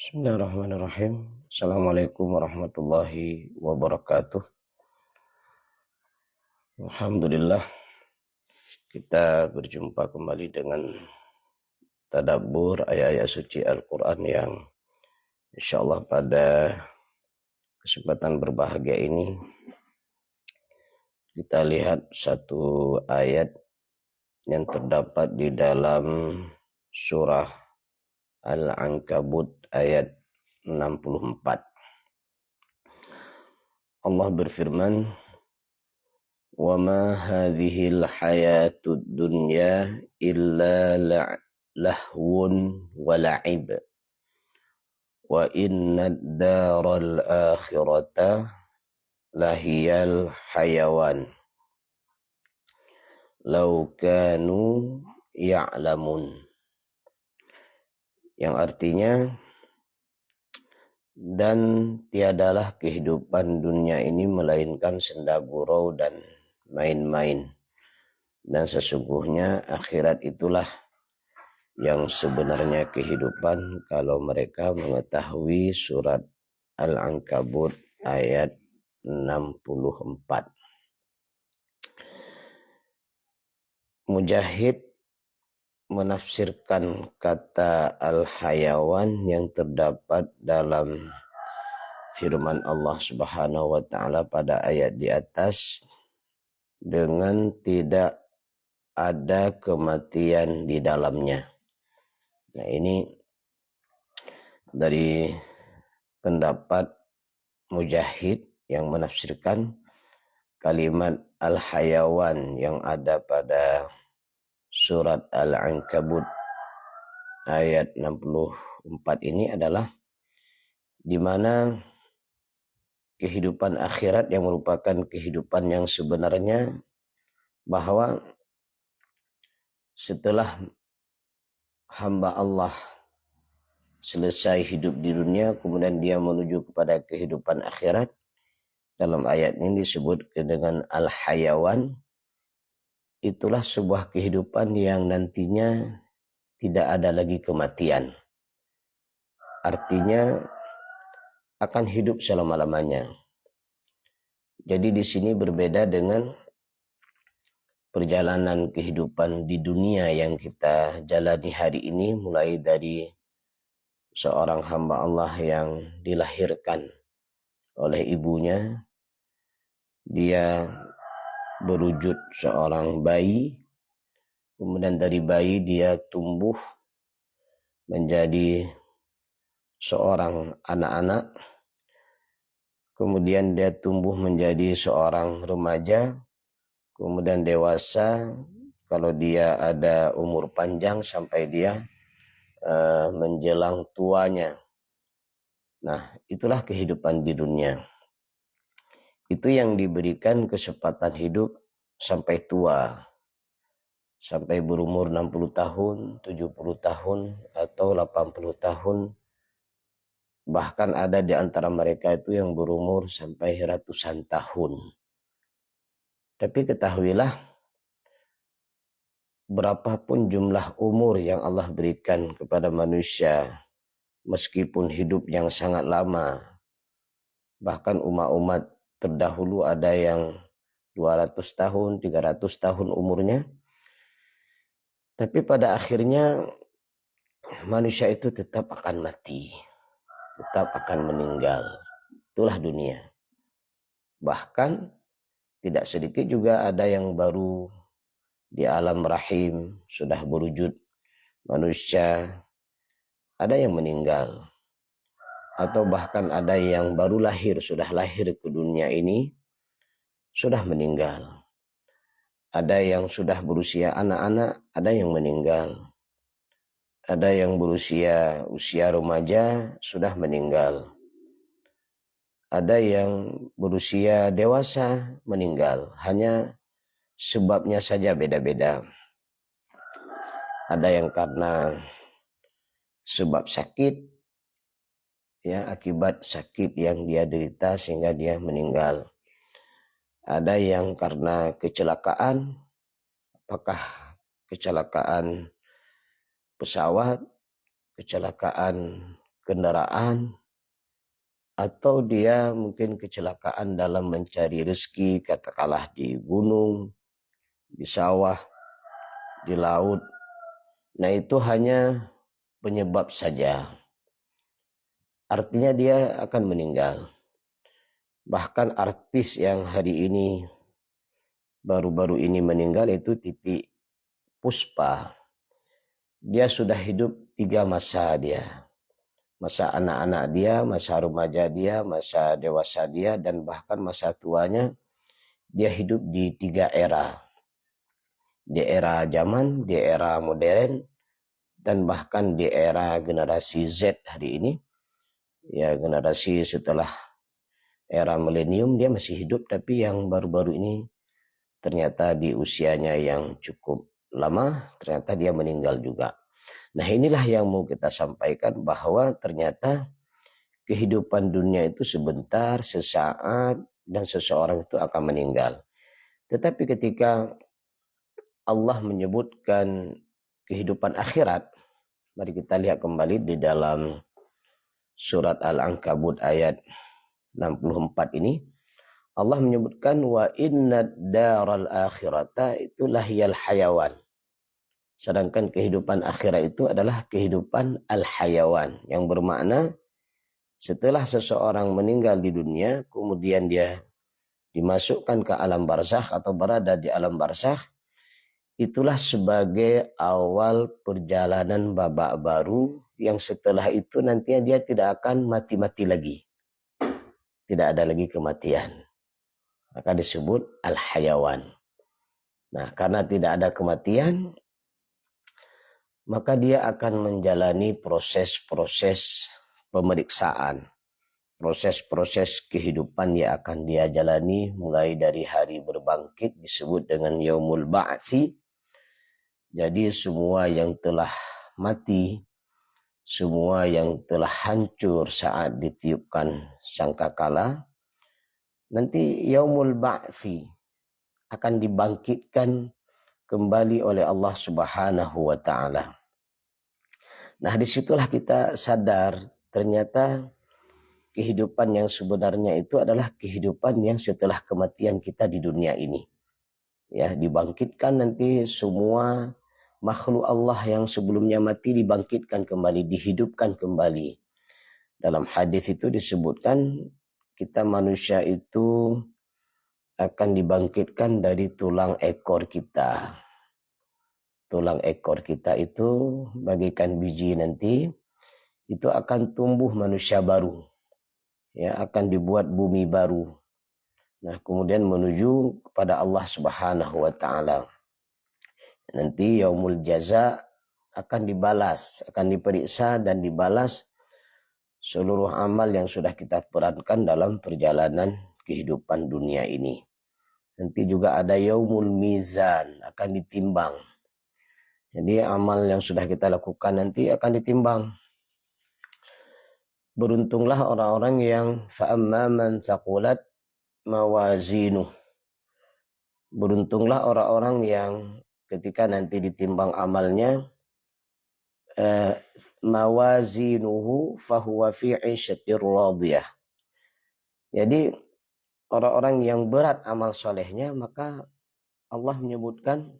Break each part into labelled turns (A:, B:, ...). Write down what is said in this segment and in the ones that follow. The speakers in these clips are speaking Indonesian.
A: Bismillahirrahmanirrahim. Assalamualaikum warahmatullahi wabarakatuh. Alhamdulillah, kita berjumpa kembali dengan tadabbur ayat-ayat suci Al-Quran yang insyaallah pada kesempatan berbahagia ini kita lihat satu ayat yang terdapat di dalam surah Al-Ankabut ayat 64. Allah berfirman, "Wa ma hadhil hayatud dunya illa lahwun wa la'ib wa innad daral akhirata lahiyal hayawan law kanu ya'lamun." Yang artinya, dan tiadalah kehidupan dunia ini melainkan senda gurau dan main-main, dan sesungguhnya akhirat itulah yang sebenarnya kehidupan kalau mereka mengetahui. Surat Al-Ankabut ayat 64. Mujahid menafsirkan kata al-hayawan yang terdapat dalam firman Allah Subhanahu wa taala pada ayat di atas dengan tidak ada kematian di dalamnya. Nah, ini dari pendapat Mujahid yang menafsirkan kalimat al-hayawan yang ada pada surat Al-Ankabut ayat 64 ini adalah di mana kehidupan akhirat yang merupakan kehidupan yang sebenarnya, bahwa setelah hamba Allah selesai hidup di dunia kemudian dia menuju kepada kehidupan akhirat. Dalam ayat ini disebut dengan al-hayawan. Itulah sebuah kehidupan yang nantinya tidak ada lagi kematian. Artinya akan hidup selama-lamanya. Jadi di sini berbeda dengan perjalanan kehidupan di dunia yang kita jalani hari ini, mulai dari seorang hamba Allah yang dilahirkan oleh ibunya, dia berwujud seorang bayi, kemudian dari bayi dia tumbuh menjadi seorang anak-anak, kemudian dia tumbuh menjadi seorang remaja, kemudian dewasa, kalau dia ada umur panjang sampai dia menjelang tuanya. Nah, itulah kehidupan di dunia. Itu yang diberikan kesempatan hidup sampai tua, sampai berumur 60 tahun, 70 tahun, atau 80 tahun. Bahkan ada di antara mereka itu yang berumur sampai ratusan tahun. Tapi ketahuilah, berapapun jumlah umur yang Allah berikan kepada manusia, meskipun hidup yang sangat lama, bahkan umat-umat terdahulu ada yang 200 tahun, 300 tahun umurnya, tapi pada akhirnya manusia itu tetap akan mati, tetap akan meninggal. Itulah dunia. Bahkan tidak sedikit juga ada yang baru di alam rahim sudah berwujud manusia, ada yang meninggal. Atau bahkan ada yang baru lahir, sudah lahir ke dunia ini, sudah meninggal. Ada yang sudah berusia anak-anak, ada yang meninggal. Ada yang berusia usia remaja, sudah meninggal. Ada yang berusia dewasa, meninggal. Hanya sebabnya saja beda-beda. Ada yang karena sebab sakit, ya, akibat sakit yang dia derita sehingga dia meninggal. Ada yang karena kecelakaan, apakah kecelakaan pesawat, kecelakaan kendaraan, atau dia mungkin kecelakaan dalam mencari rezeki, katakanlah di gunung, di sawah, di laut. Nah, itu hanya penyebab saja. Artinya dia akan meninggal. Bahkan artis yang hari ini baru-baru ini meninggal itu Titiek Puspa. Dia sudah hidup 3 masa dia. Masa anak-anak dia, masa remaja dia, masa dewasa dia, dan bahkan masa tuanya. Dia hidup di 3 era. Di era zaman, di era modern, dan bahkan di era generasi Z hari ini. Ya, generasi setelah era milenium dia masih hidup, tapi yang baru-baru ini ternyata di usianya yang cukup lama, ternyata dia meninggal juga. Nah, inilah yang mau kita sampaikan, bahwa ternyata kehidupan dunia itu sebentar, sesaat, dan seseorang itu akan meninggal. Tetapi ketika Allah menyebutkan kehidupan akhirat, mari kita lihat kembali di dalam surat Al-Ankabut ayat 64 ini. Allah menyebutkan wa inna daral akhirata itu lahiyal hayawan. Sedangkan kehidupan akhirat itu adalah kehidupan al-hayawan, yang bermakna setelah seseorang meninggal di dunia, kemudian dia dimasukkan ke alam barzakh atau berada di alam barzakh, itulah sebagai awal perjalanan babak baru, yang setelah itu nantinya dia tidak akan mati-mati lagi. Tidak ada lagi kematian. Maka disebut al-hayawan. Nah, karena tidak ada kematian, maka dia akan menjalani proses-proses pemeriksaan. Proses-proses kehidupan yang akan dia jalani mulai dari hari berbangkit disebut dengan yaumul ba'tsi. Jadi semua yang telah mati, semua yang telah hancur saat ditiupkan sangkakala, nanti yaumul ba'tsi akan dibangkitkan kembali oleh Allah Subhanahu wa taala. Nah, disitulah kita sadar ternyata kehidupan yang sebenarnya itu adalah kehidupan yang setelah kematian kita di dunia ini. Ya, dibangkitkan nanti semua makhluk Allah yang sebelumnya mati dibangkitkan kembali, dihidupkan kembali. Dalam hadis itu disebutkan kita manusia itu akan dibangkitkan dari tulang ekor kita. Tulang ekor kita itu bagikan biji nanti, itu akan tumbuh manusia baru. Ya, akan dibuat bumi baru. Nah, kemudian menuju kepada Allah Subhanahu wa taala. Nanti yaumul jaza akan dibalas, akan diperiksa dan dibalas seluruh amal yang sudah kita perankan dalam perjalanan kehidupan dunia ini. Nanti juga ada yaumul mizan, akan ditimbang. Jadi amal yang sudah kita lakukan nanti akan ditimbang. Beruntunglah orang-orang yang fa'amma man thaqulat mawazinuh. Beruntunglah orang-orang yang ketika nanti ditimbang amalnya, mawazinuhu fahuwa fi 'isyatir radiyah. Jadi orang-orang yang berat amal solehnya, maka Allah menyebutkan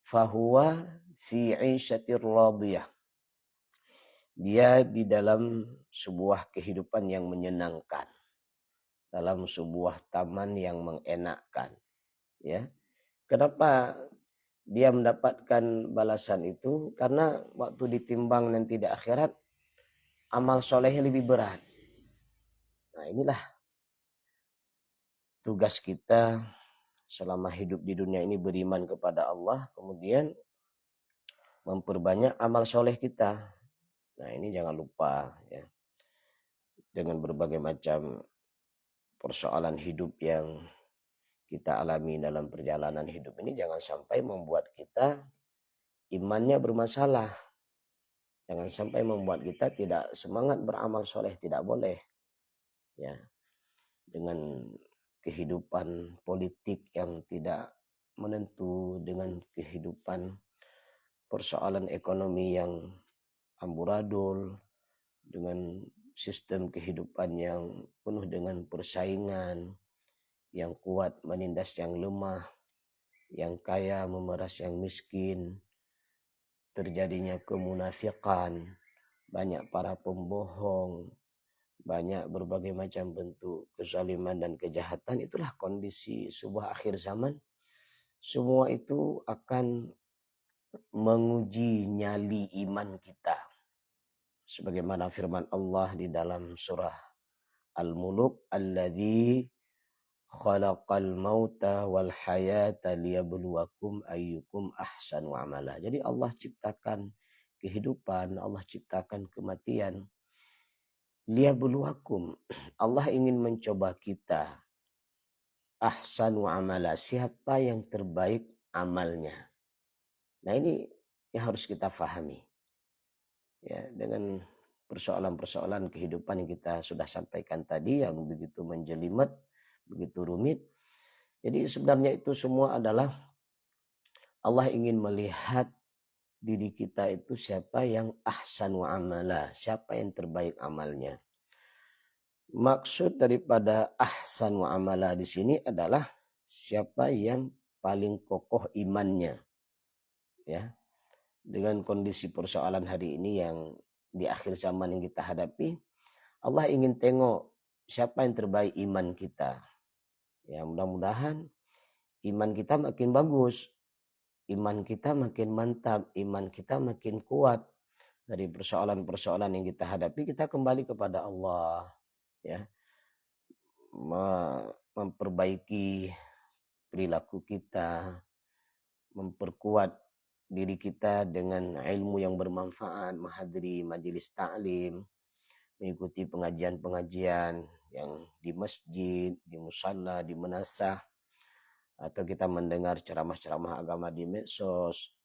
A: fahuwa fi 'isyatir radiyah. Dia di dalam sebuah kehidupan yang menyenangkan, dalam sebuah taman yang mengenakkan. Ya, kenapa dia mendapatkan balasan itu? Karena waktu ditimbang nanti di akhirat, amal solehnya lebih berat. Nah, inilah tugas kita selama hidup di dunia ini, beriman kepada Allah, kemudian memperbanyak amal soleh kita. Nah, ini jangan lupa ya, dengan berbagai macam persoalan hidup yang kita alami dalam perjalanan hidup ini, jangan sampai membuat kita imannya bermasalah. Jangan sampai membuat kita tidak semangat beramal soleh, tidak boleh. Ya, dengan kehidupan politik yang tidak menentu, dengan kehidupan persoalan ekonomi yang amburadul, dengan sistem kehidupan yang penuh dengan persaingan, yang kuat menindas yang lemah, yang kaya memeras yang miskin, terjadinya kemunafikan, banyak para pembohong, banyak berbagai macam bentuk kezaliman dan kejahatan. Itulah kondisi sebuah akhir zaman. Semua itu akan menguji nyali iman kita. Sebagaimana firman Allah di dalam surah Al-Muluk, alladzi khalaqal mauta wal hayata liyabluwakum ayyukum ahsanu amala. Jadi Allah ciptakan kehidupan, Allah ciptakan kematian. Liyabluwakum. Allah ingin mencoba kita. Ahsanu amala. Siapa yang terbaik amalnya. Nah ini yang harus kita fahami. Ya, dengan persoalan-persoalan kehidupan yang kita sudah sampaikan tadi yang begitu menjelimet, begitu rumit. Jadi sebenarnya itu semua adalah Allah ingin melihat diri kita itu siapa yang ahsanu amala, siapa yang terbaik amalnya. Maksud daripada ahsanu amala di sini adalah siapa yang paling kokoh imannya. Ya, dengan kondisi persoalan hari ini yang di akhir zaman yang kita hadapi, Allah ingin tengok siapa yang terbaik iman kita. Ya, mudah-mudahan iman kita makin bagus, iman kita makin mantap, iman kita makin kuat. Dari persoalan-persoalan yang kita hadapi, kita kembali kepada Allah, ya, memperbaiki perilaku kita, memperkuat diri kita dengan ilmu yang bermanfaat, menghadiri majelis taklim, mengikuti pengajian-pengajian yang di masjid, di musalla, di manasah, atau kita mendengar ceramah-ceramah agama di medsos.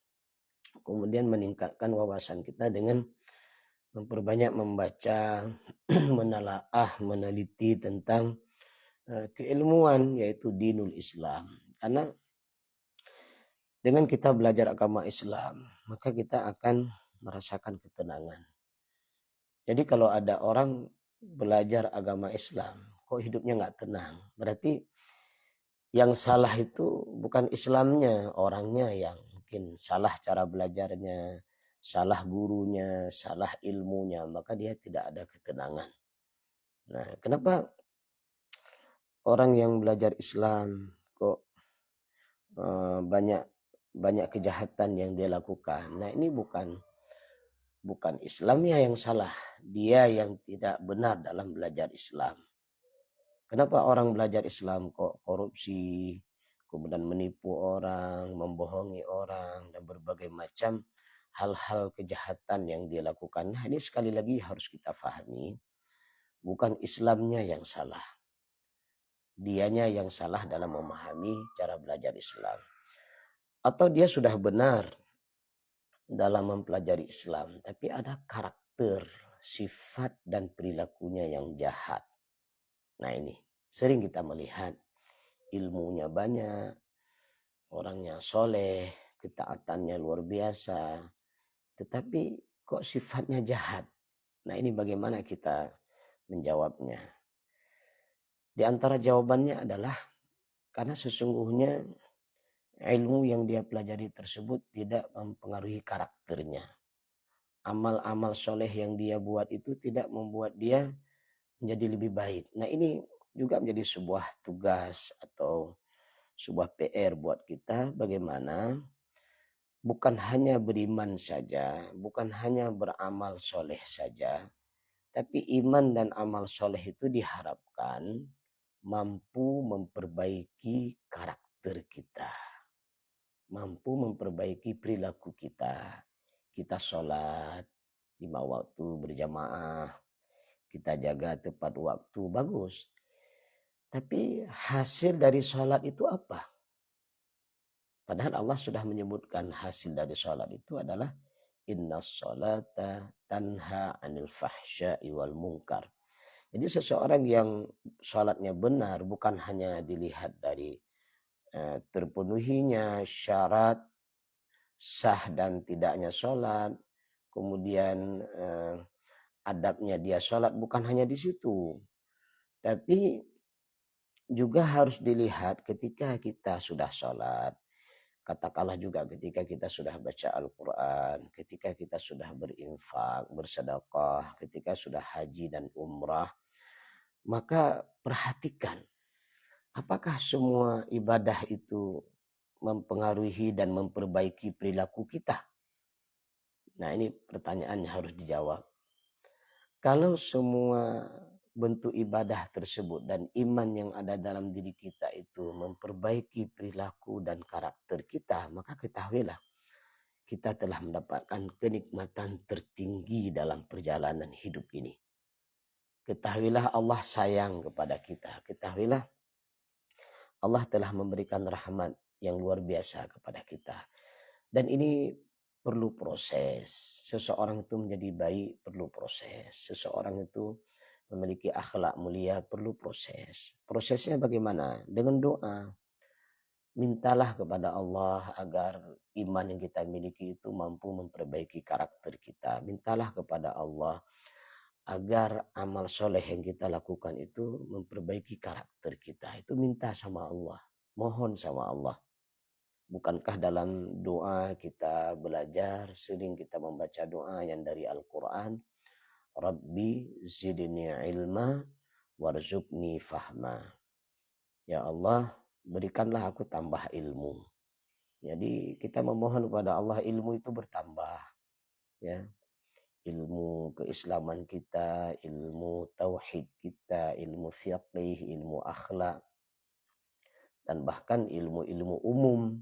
A: Kemudian meningkatkan wawasan kita dengan memperbanyak membaca, menelaah, meneliti tentang keilmuan yaitu dinul Islam. Karena dengan kita belajar agama Islam, maka kita akan merasakan ketenangan. Jadi kalau ada orang belajar agama Islam, kok hidupnya nggak tenang, berarti yang salah itu bukan Islamnya, orangnya yang mungkin salah cara belajarnya, salah gurunya, salah ilmunya, maka dia tidak ada ketenangan. Nah, kenapa orang yang belajar Islam kok banyak banyak kejahatan yang dia lakukan? Nah, ini bukan Islamnya yang salah, dia yang tidak benar dalam belajar Islam. Kenapa orang belajar Islam kok korupsi, kemudian menipu orang, membohongi orang, dan berbagai macam hal-hal kejahatan yang dia lakukan. Nah, ini sekali lagi harus kita fahami, bukan Islamnya yang salah. Dianya yang salah dalam memahami cara belajar Islam. Atau dia sudah benar dalam mempelajari Islam, tapi ada karakter, sifat, dan perilakunya yang jahat. Nah ini, sering kita melihat ilmunya banyak, orangnya soleh, ketaatannya luar biasa, tetapi kok sifatnya jahat. Nah ini bagaimana kita menjawabnya? Di antara jawabannya adalah karena sesungguhnya ilmu yang dia pelajari tersebut tidak mempengaruhi karakternya. Amal-amal soleh yang dia buat itu tidak membuat dia menjadi lebih baik. Nah ini juga menjadi sebuah tugas atau sebuah PR buat kita, bagaimana bukan hanya beriman saja, bukan hanya beramal soleh saja, tapi iman dan amal soleh itu diharapkan mampu memperbaiki karakter kita, mampu memperbaiki perilaku kita. Kita sholat 5 waktu berjamaah, kita jaga tepat waktu, bagus. Tapi hasil dari sholat itu apa? Padahal Allah sudah menyebutkan hasil dari sholat itu adalah inna sholata tanha anil fahsya'i wal munkar. Jadi seseorang yang sholatnya benar bukan hanya dilihat dari terpenuhinya syarat sah dan tidaknya sholat, kemudian adabnya dia sholat bukan hanya di situ, tapi juga harus dilihat ketika kita sudah sholat. Katakanlah juga ketika kita sudah baca Al-Quran, ketika kita sudah berinfak, bersedekah, ketika sudah haji dan umrah, maka perhatikan apakah semua ibadah itu mempengaruhi dan memperbaiki perilaku kita. Nah, ini pertanyaan yang harus dijawab. Kalau semua bentuk ibadah tersebut dan iman yang ada dalam diri kita itu memperbaiki perilaku dan karakter kita, maka ketahuilah kita telah mendapatkan kenikmatan tertinggi dalam perjalanan hidup ini. Ketahuilah Allah sayang kepada kita. Ketahuilah Allah telah memberikan rahmat yang luar biasa kepada kita. Dan ini perlu proses. Seseorang itu menjadi baik perlu proses. Seseorang itu memiliki akhlak mulia perlu proses. Prosesnya bagaimana? Dengan doa. Mintalah kepada Allah agar iman yang kita miliki itu mampu memperbaiki karakter kita. Mintalah kepada Allah agar amal soleh yang kita lakukan itu memperbaiki karakter kita. Itu minta sama Allah. Mohon sama Allah. Bukankah dalam doa kita belajar, sering kita membaca doa yang dari Al-Quran, Rabbi zidni ilma warzuqni fahma. Ya Allah, berikanlah aku tambah ilmu. Jadi kita memohon kepada Allah ilmu itu bertambah. Ya, ilmu keislaman kita, ilmu tauhid kita, ilmu fiqih, ilmu akhlak, dan bahkan ilmu-ilmu umum.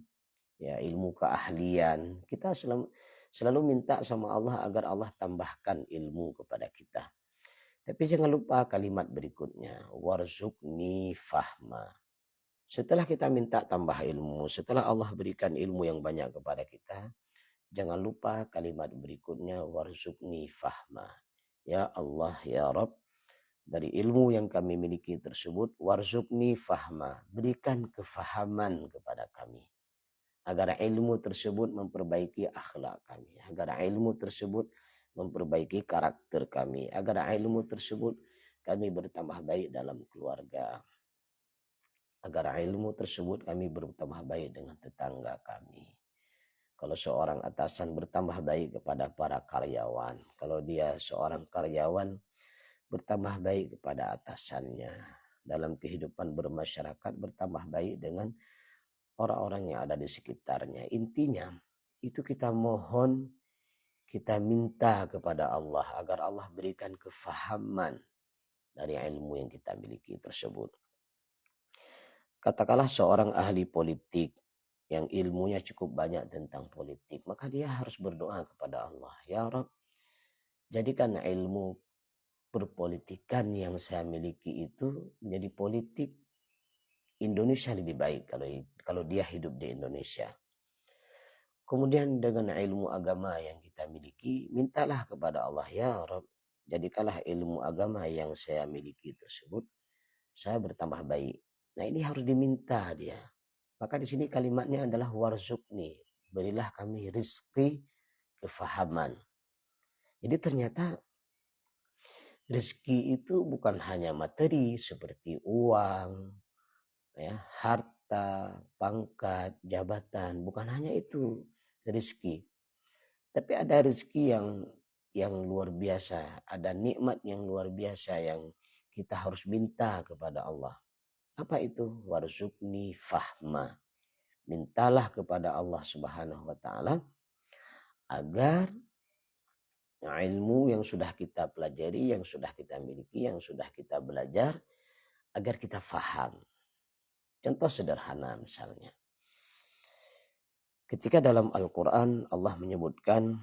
A: Ya, ilmu keahlian. Kita selalu minta sama Allah agar Allah tambahkan ilmu kepada kita. Tapi jangan lupa kalimat berikutnya, warzuqni fahma. Setelah kita minta tambah ilmu, setelah Allah berikan ilmu yang banyak kepada kita, jangan lupa kalimat berikutnya, warzuqni fahma. Ya Allah, ya Rabb, dari ilmu yang kami miliki tersebut, warzuqni fahma, berikan kefahaman kepada kami. Agar ilmu tersebut memperbaiki akhlak kami, agar ilmu tersebut memperbaiki karakter kami, agar ilmu tersebut kami bertambah baik dalam keluarga, agar ilmu tersebut kami bertambah baik dengan tetangga kami. Kalau seorang atasan bertambah baik kepada para karyawan, kalau dia seorang karyawan bertambah baik kepada atasannya, dalam kehidupan bermasyarakat bertambah baik dengan orang-orang yang ada di sekitarnya. Intinya itu kita mohon, kita minta kepada Allah agar Allah berikan kefahaman dari ilmu yang kita miliki tersebut. Katakanlah seorang ahli politik yang ilmunya cukup banyak tentang politik, maka dia harus berdoa kepada Allah, ya Rabb, jadikan ilmu perpolitikan yang saya miliki itu menjadi politik Indonesia lebih baik kalau dia hidup di Indonesia. Kemudian dengan ilmu agama yang kita miliki, mintalah kepada Allah, ya Rabb, jadikanlah ilmu agama yang saya miliki tersebut, saya bertambah baik. Nah, ini harus diminta dia. Maka di sini kalimatnya adalah warzuqni, berilah kami rizki kefahaman. Jadi ternyata rezeki itu bukan hanya materi seperti uang, ya, harta, pangkat, jabatan, bukan hanya itu rezeki. Tapi ada rezeki yang luar biasa, ada nikmat yang luar biasa yang kita harus minta kepada Allah. Apa itu? Warzuqni fahma. Mintalah kepada Allah Subhanahu wa taala agar ilmu yang sudah kita pelajari, yang sudah kita miliki, yang sudah kita belajar, agar kita faham. Contoh sederhana misalnya. Ketika dalam Al-Quran Allah menyebutkan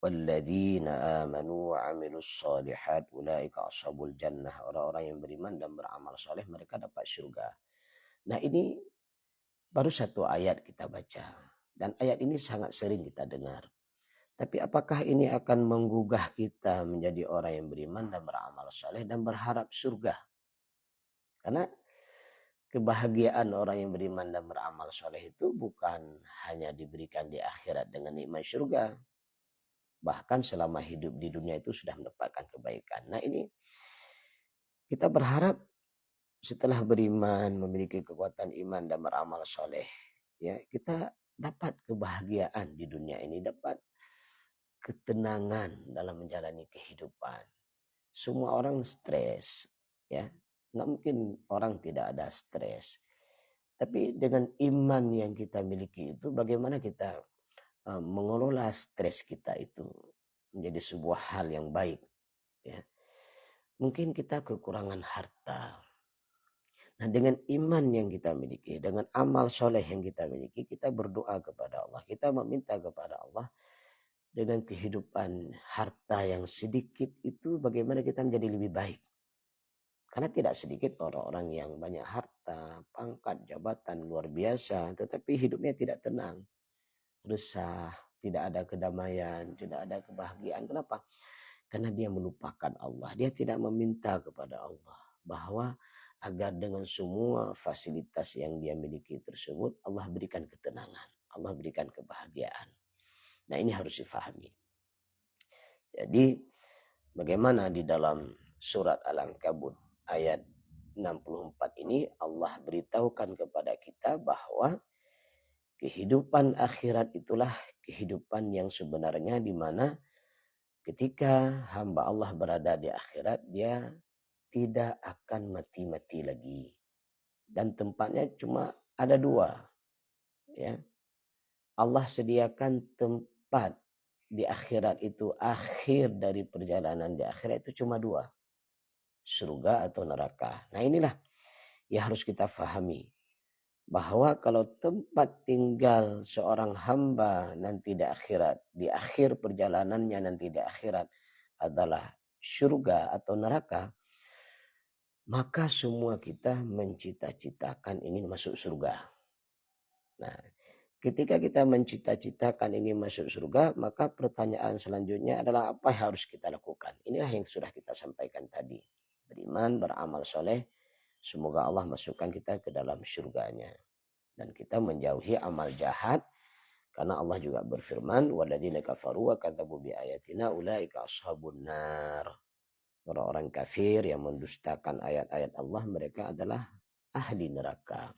A: walladzina amanu wa 'amilus shalihat ulaika ashabul jannah, orang-orang yang beriman dan beramal saleh mereka dapat surga. Nah, ini baru satu ayat kita baca dan ayat ini sangat sering kita dengar. Tapi apakah ini akan menggugah kita menjadi orang yang beriman dan beramal saleh dan berharap surga? Karena kebahagiaan orang yang beriman dan beramal soleh itu bukan hanya diberikan di akhirat dengan nikmat surga. bahkan selama hidup di dunia itu sudah mendapatkan kebaikan. Nah ini kita berharap setelah beriman, memiliki kekuatan iman dan beramal soleh, ya kita dapat kebahagiaan di dunia ini, dapat ketenangan dalam menjalani kehidupan. Semua orang stres, ya nggak mungkin orang tidak ada stres. Tapi dengan iman yang kita miliki itu, bagaimana kita mengelola stres kita itu menjadi sebuah hal yang baik. Ya. Mungkin kita kekurangan harta. Nah dengan iman yang kita miliki, dengan amal soleh yang kita miliki, kita berdoa kepada Allah. Kita meminta kepada Allah dengan kehidupan harta yang sedikit itu bagaimana kita menjadi lebih baik. Karena tidak sedikit orang-orang yang banyak harta, pangkat, jabatan luar biasa, tetapi hidupnya tidak tenang, resah, tidak ada kedamaian, tidak ada kebahagiaan. Kenapa? Karena dia melupakan Allah. Dia tidak meminta kepada Allah bahwa agar dengan semua fasilitas yang dia miliki tersebut, Allah berikan ketenangan, Allah berikan kebahagiaan. Nah ini harus difahami. Jadi bagaimana di dalam surat Al-Ankabut ayat 64 ini Allah beritahukan kepada kita bahwa kehidupan akhirat itulah kehidupan yang sebenarnya, di mana ketika hamba Allah berada di akhirat, dia tidak akan mati-mati lagi. Dan tempatnya cuma ada dua. Ya. Allah sediakan tempat di akhirat itu, akhir dari perjalanan di akhirat itu cuma dua. Surga atau neraka. Nah inilah yang harus kita fahami. Bahwa kalau tempat tinggal seorang hamba nanti di akhirat, di akhir perjalanannya nanti di akhirat adalah surga atau neraka, maka semua kita mencita-citakan ingin masuk surga. Nah, ketika kita mencita-citakan ingin masuk surga, maka pertanyaan selanjutnya adalah apa yang harus kita lakukan? Inilah yang sudah kita sampaikan tadi. Beriman, beramal soleh, semoga Allah masukkan kita ke dalam surganya. Dan kita menjauhi amal jahat, karena Allah juga berfirman, walladzina kafaru wa kadzabu bi ayatina ulaika ashabun nar. Orang-orang kafir yang mendustakan ayat-ayat Allah, mereka adalah ahli neraka.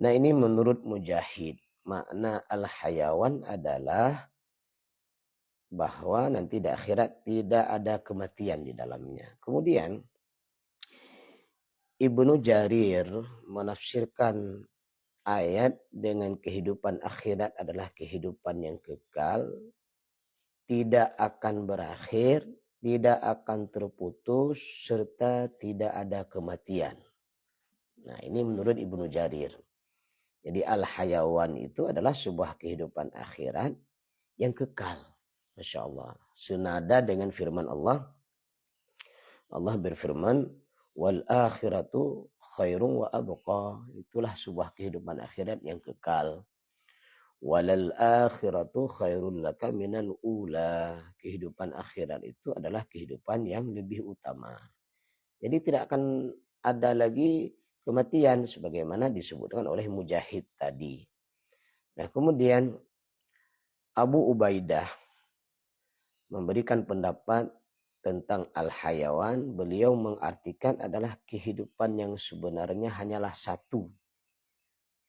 A: Nah ini menurut Mujahid, makna al-hayawan adalah bahwa nanti di akhirat tidak ada kematian di dalamnya. Kemudian Ibnu Jarir menafsirkan ayat dengan kehidupan akhirat adalah kehidupan yang kekal, tidak akan berakhir, tidak akan terputus, serta tidak ada kematian. Nah ini menurut Ibnu Jarir. Jadi al-hayawan itu adalah sebuah kehidupan akhirat yang kekal. Masya Allah. Senada dengan firman Allah. Allah berfirman, wal akhiratu khairun wa abqa. Itulah sebuah kehidupan akhirat yang kekal. Walal akhiratu khairul laka minal ula. Kehidupan akhirat itu adalah kehidupan yang lebih utama. Jadi tidak akan ada lagi kematian sebagaimana disebutkan oleh Mujahid tadi. Nah, kemudian Abu Ubaidah memberikan pendapat tentang al-hayawan. Beliau mengartikan adalah kehidupan yang sebenarnya hanyalah satu,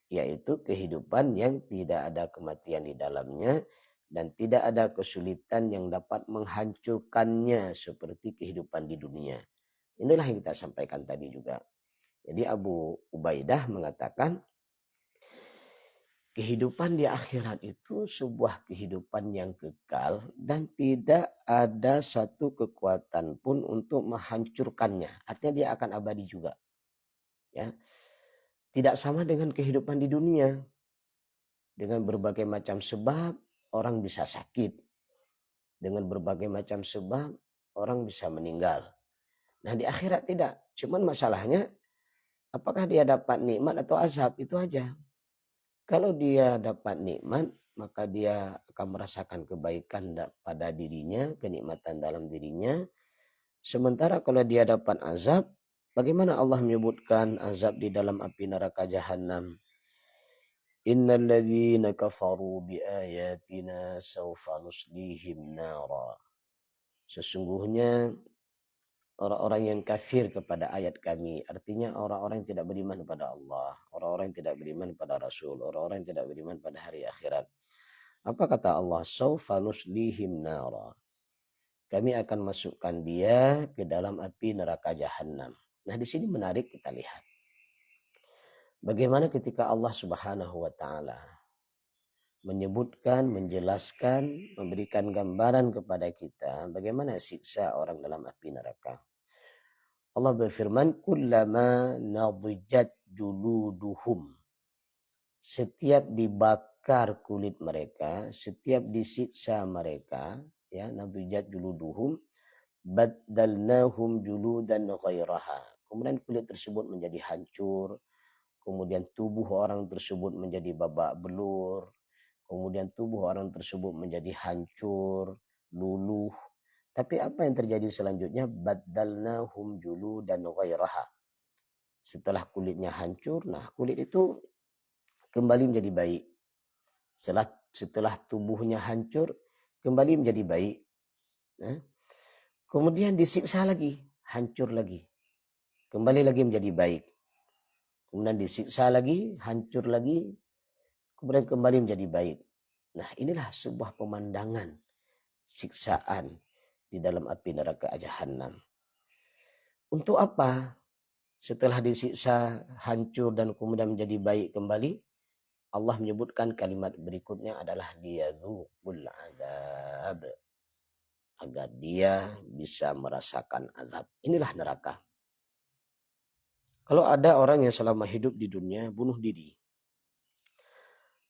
A: yaitu kehidupan yang tidak ada kematian di dalamnya dan tidak ada kesulitan yang dapat menghancurkannya seperti kehidupan di dunia. Inilah yang kita sampaikan tadi juga. Jadi Abu Ubaidah mengatakan kehidupan di akhirat itu sebuah kehidupan yang kekal dan tidak ada satu kekuatan pun untuk menghancurkannya. Artinya dia akan abadi juga. Ya. Tidak sama dengan kehidupan di dunia. Dengan berbagai macam sebab orang bisa sakit. Dengan berbagai macam sebab orang bisa meninggal. Nah di akhirat tidak. Cuman masalahnya apakah dia dapat nikmat atau azab, itu aja. Kalau dia dapat nikmat, maka dia akan merasakan kebaikan pada dirinya, kenikmatan dalam dirinya. Sementara kalau dia dapat azab, bagaimana Allah menyebutkan azab di dalam api neraka jahanam? Innal ladzina kafaru biayatina sawfa nuslihim nara. Sesungguhnya orang-orang yang kafir kepada ayat kami, artinya orang-orang yang tidak beriman kepada Allah, orang-orang yang tidak beriman kepada Rasul, orang-orang yang tidak beriman pada hari akhirat. Apa kata Allah? Sawfa nuslihim nara. Kami akan masukkan dia ke dalam api neraka jahanam. Nah, di sini menarik kita lihat. Bagaimana ketika Allah Subhanahu wa taala menyebutkan, menjelaskan, memberikan gambaran kepada kita bagaimana siksa orang dalam api neraka. Allah berfirman, kullama nadijat juluduhum. Setiap dibakar kulit mereka, setiap disiksa mereka, ya, nadijat juluduhum, baddalnahum juludan ghairaha. Kemudian kulit tersebut menjadi hancur, kemudian tubuh orang tersebut menjadi babak belur, kemudian tubuh orang tersebut menjadi hancur, luluh. Tapi apa yang terjadi selanjutnya? Baddalnahum juludan ghairaha. Setelah kulitnya hancur, nah kulit itu kembali menjadi baik. Setelah tubuhnya hancur, kembali menjadi baik. Nah, kemudian disiksa lagi, hancur lagi. Kembali lagi menjadi baik. Kemudian disiksa lagi, hancur lagi, kemudian kembali menjadi baik. Nah, inilah sebuah pemandangan siksaan di dalam api neraka jahanam. Untuk apa? Setelah disiksa, hancur dan kemudian menjadi baik kembali, Allah menyebutkan kalimat berikutnya adalah liyadzuqul adzab, agar dia bisa merasakan azab. Inilah neraka. Kalau ada orang yang selama hidup di dunia bunuh diri,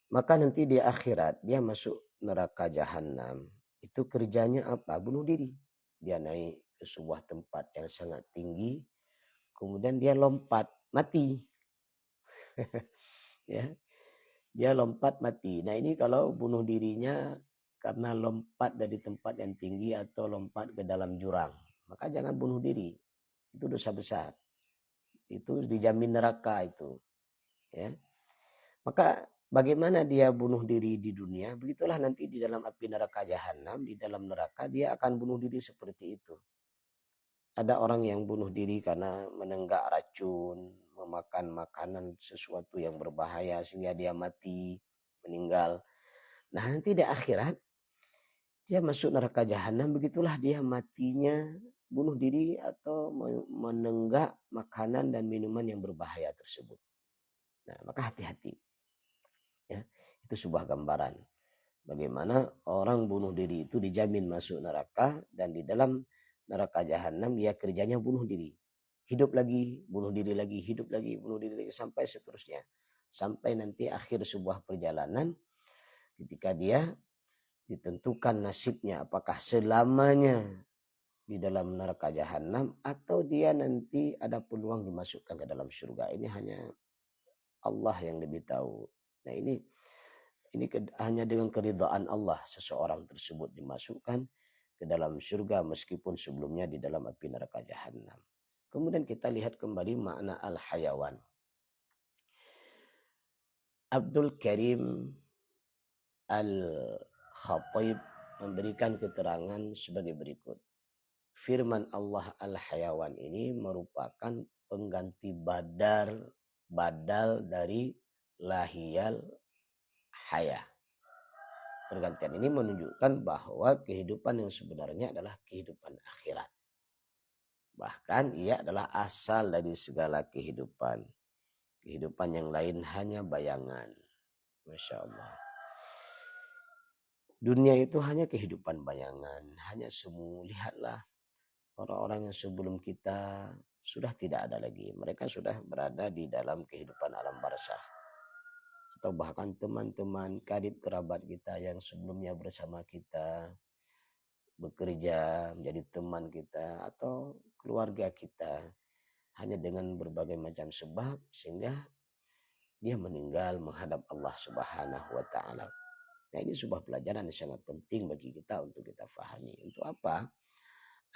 A: maka nanti di akhirat dia masuk neraka jahanam. Itu kerjanya apa? Bunuh diri. Dia naik ke sebuah tempat yang sangat tinggi, kemudian dia lompat, mati. Ya, dia lompat mati. Nah, ini kalau bunuh dirinya karena lompat dari tempat yang tinggi atau lompat ke dalam jurang, maka jangan bunuh diri. Itu dosa besar. Itu dijamin neraka itu. Ya. Maka bagaimana dia bunuh diri di dunia, begitulah nanti di dalam api neraka jahanam, di dalam neraka dia akan bunuh diri seperti itu. Ada orang yang bunuh diri karena menenggak racun, memakan makanan sesuatu yang berbahaya sehingga dia mati, meninggal. Nah, nanti di akhirat dia masuk neraka jahanam, begitulah dia matinya bunuh diri atau menenggak makanan dan minuman yang berbahaya tersebut. Nah, maka hati-hati. Ya, itu sebuah gambaran bagaimana orang bunuh diri itu dijamin masuk neraka, dan di dalam neraka jahanam dia kerjanya bunuh diri. Hidup lagi, bunuh diri lagi, hidup lagi, bunuh diri lagi, sampai seterusnya. Sampai nanti akhir sebuah perjalanan ketika dia ditentukan nasibnya, apakah selamanya di dalam neraka jahanam atau dia nanti ada peluang dimasukkan ke dalam surga. Ini hanya Allah yang lebih tahu. Nah, ini hanya dengan keridhaan Allah seseorang tersebut dimasukkan ke dalam surga meskipun sebelumnya di dalam api neraka jahanam. Kemudian kita lihat kembali makna al-hayawan. Abdul Karim Al-Khatib memberikan keterangan sebagai berikut. Firman Allah al-hayawan ini merupakan pengganti badal dari lahiyal haya. Pergantian ini menunjukkan bahwa kehidupan yang sebenarnya adalah kehidupan akhirat. Bahkan ia adalah asal dari segala kehidupan. Kehidupan yang lain hanya bayangan. Masya Allah. Dunia itu hanya kehidupan bayangan. Hanya semu. Lihatlah orang-orang yang sebelum kita sudah tidak ada lagi. Mereka sudah berada di dalam kehidupan alam barzakh. Atau bahkan teman-teman karib kerabat kita yang sebelumnya bersama kita, bekerja menjadi teman kita atau keluarga kita, hanya dengan berbagai macam sebab sehingga dia meninggal menghadap Allah Subhanahu wa taala. Nah, ini sebuah pelajaran yang sangat penting bagi kita untuk kita fahami. Untuk apa?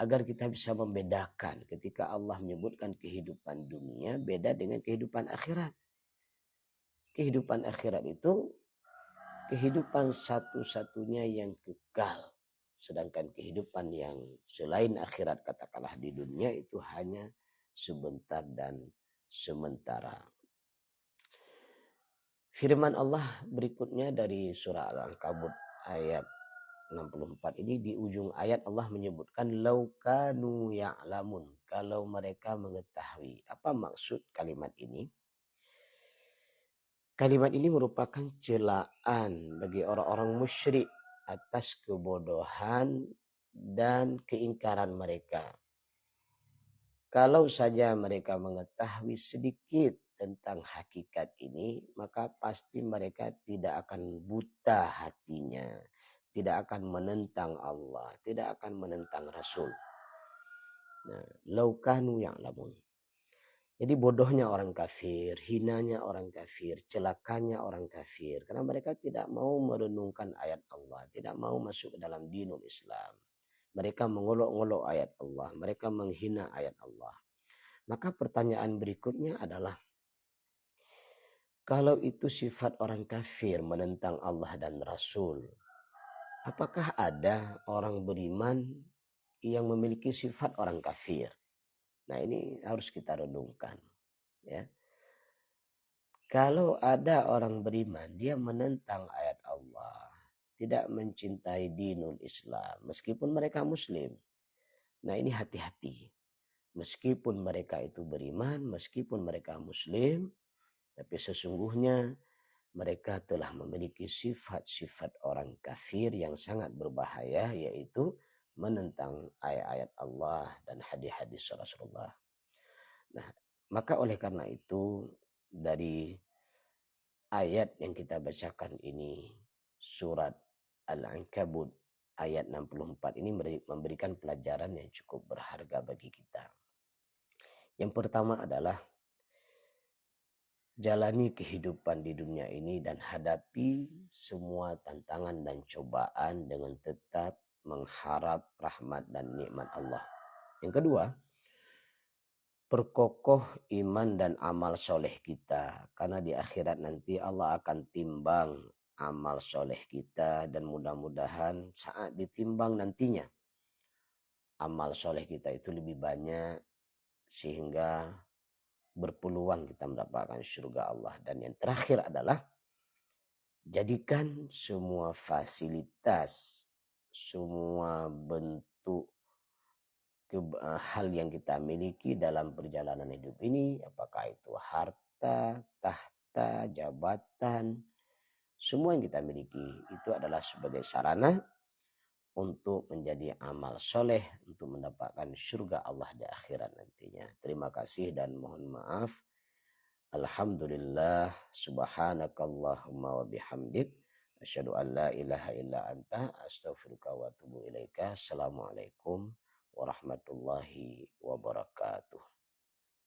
A: Agar kita bisa membedakan ketika Allah menyebutkan kehidupan dunia beda dengan kehidupan akhirat. kehidupan akhirat itu kehidupan satu-satunya yang kekal. Sedangkan kehidupan yang selain akhirat, katakanlah di dunia, itu hanya sebentar dan sementara. Firman Allah berikutnya dari surah Al-Ankabut ayat 64 ini, di ujung ayat Allah menyebutkan laukanu ya'lamun, kalau mereka mengetahui. Apa maksud kalimat ini? Kalimat ini merupakan celaan bagi orang-orang musyrik atas kebodohan dan keingkaran mereka. Kalau saja mereka mengetahui sedikit tentang hakikat ini, maka pasti mereka tidak akan buta hatinya, tidak akan menentang Allah, tidak akan menentang Rasul. Nah, laukanu ya'lamun. Jadi bodohnya orang kafir, hinanya orang kafir, celakanya orang kafir. Karena mereka tidak mau merenungkan ayat Allah, tidak mau masuk ke dalam dinul Islam. Mereka mengolok-olok ayat Allah, mereka menghina ayat Allah. Maka pertanyaan berikutnya adalah, kalau itu sifat orang kafir menentang Allah dan Rasul, apakah ada orang beriman yang memiliki sifat orang kafir? Nah, ini harus kita renungkan, ya. Kalau ada orang beriman, dia menentang ayat Allah, tidak mencintai dinul Islam, meskipun mereka Muslim. Nah, ini hati-hati. Meskipun mereka itu beriman, meskipun mereka Muslim, tapi sesungguhnya mereka telah memiliki sifat-sifat orang kafir yang sangat berbahaya, yaitu menentang ayat-ayat Allah dan hadis-hadis Rasulullah. Nah, maka oleh karena itu, dari ayat yang kita bacakan ini, surat Al-Ankabut ayat 64 ini memberikan pelajaran yang cukup berharga bagi kita. Yang pertama adalah jalani kehidupan di dunia ini dan hadapi semua tantangan dan cobaan dengan tetap mengharap rahmat dan nikmat Allah. Yang kedua, perkokoh iman dan amal soleh kita. Karena di akhirat nanti Allah akan timbang amal soleh kita, dan mudah-mudahan saat ditimbang nantinya amal soleh kita itu lebih banyak sehingga berpeluang kita mendapatkan surga Allah. Dan yang terakhir adalah jadikan semua fasilitas, semua bentuk hal yang kita miliki dalam perjalanan hidup ini, apakah itu harta, tahta, jabatan, semua yang kita miliki itu adalah sebagai sarana untuk menjadi amal soleh untuk mendapatkan surga Allah di akhirat nantinya. Terima kasih dan mohon maaf. Alhamdulillah, subhanakallahumma wa bihamdik, asyhadu an la ilaha illa anta, astaghfiruka wa atubu ilaika. Assalamualaikum warahmatullahi wabarakatuh.